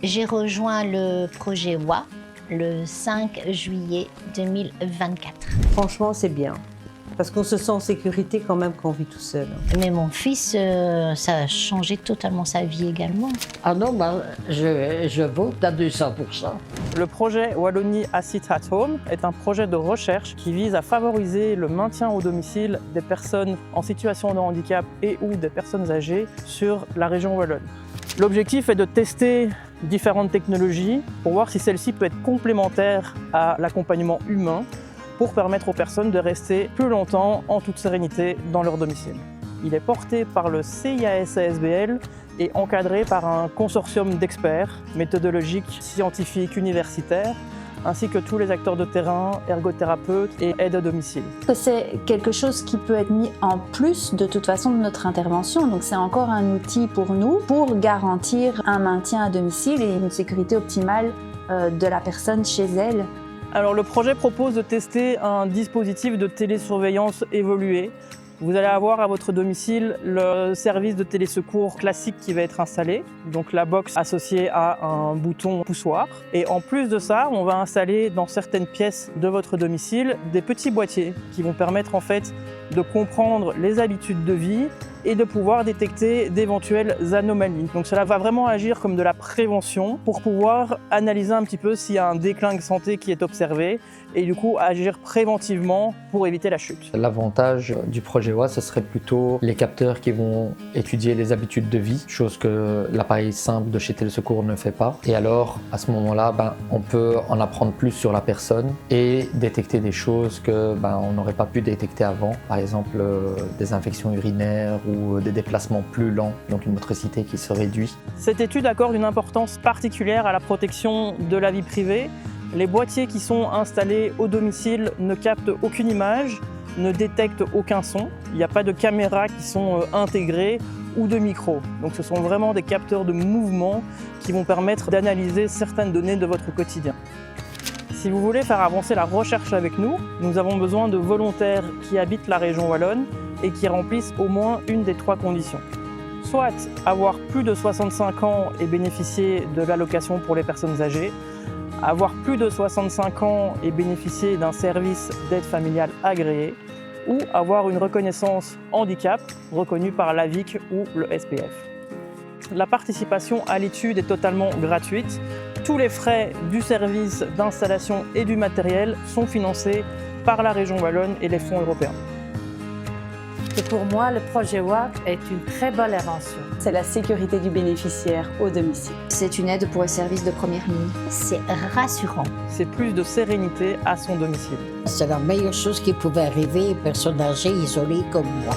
J'ai rejoint le projet WA le 5 juillet 2024. Franchement, c'est bien. Parce qu'on se sent en sécurité quand même quand on vit tout seul. Mais mon fils, ça a changé totalement sa vie également. Ah non, je vote à 200%. Le projet Wallonie Assit at Home est un projet de recherche qui vise à favoriser le maintien au domicile des personnes en situation de handicap et ou des personnes âgées sur la région wallonne. L'objectif est de tester différentes technologies pour voir si celle-ci peut être complémentaire à l'accompagnement humain pour permettre aux personnes de rester plus longtemps en toute sérénité dans leur domicile. Il est porté par le CIAS-ASBL et encadré par un consortium d'experts, méthodologiques, scientifiques, universitaires, ainsi que tous les acteurs de terrain, ergothérapeutes et aides à domicile. C'est quelque chose qui peut être mis en plus de toute façon de notre intervention, donc c'est encore un outil pour nous pour garantir un maintien à domicile et une sécurité optimale de la personne chez elle. Alors le projet propose de tester un dispositif de télésurveillance évolué. Vous allez avoir à votre domicile le service de télésecours classique qui va être installé, donc la box associée à un bouton poussoir. Et en plus de ça, on va installer dans certaines pièces de votre domicile des petits boîtiers qui vont permettre en fait de comprendre les habitudes de vie et de pouvoir détecter d'éventuelles anomalies. Donc cela va vraiment agir comme de la prévention pour pouvoir analyser un petit peu s'il y a un déclin de santé qui est observé et du coup agir préventivement pour éviter la chute. L'avantage du projet WA, ce serait plutôt les capteurs qui vont étudier les habitudes de vie, chose que l'appareil simple de chez Télésecours ne fait pas. Et alors, à ce moment-là, on peut en apprendre plus sur la personne et détecter des choses que on n'aurait pas pu détecter avant. Par exemple, des infections urinaires ou des déplacements plus lents, donc une motricité qui se réduit. Cette étude accorde une importance particulière à la protection de la vie privée. Les boîtiers qui sont installés au domicile ne captent aucune image, ne détectent aucun son. Il n'y a pas de caméras qui sont intégrées ou de micros. Donc ce sont vraiment des capteurs de mouvement qui vont permettre d'analyser certaines données de votre quotidien. Si vous voulez faire avancer la recherche avec nous, nous avons besoin de volontaires qui habitent la région wallonne et qui remplissent au moins une des 3 conditions. Soit avoir plus de 65 ans et bénéficier de l'allocation pour les personnes âgées, avoir plus de 65 ans et bénéficier d'un service d'aide familiale agréé, ou avoir une reconnaissance handicap reconnue par l'AVIC ou le SPF. La participation à l'étude est totalement gratuite. Tous les frais du service d'installation et du matériel sont financés par la région wallonne et les fonds européens. Et pour moi, le projet WA est une très bonne invention. C'est la sécurité du bénéficiaire au domicile. C'est une aide pour les services de première ligne. C'est rassurant. C'est plus de sérénité à son domicile. C'est la meilleure chose qui pouvait arriver aux personnes âgées isolées comme moi.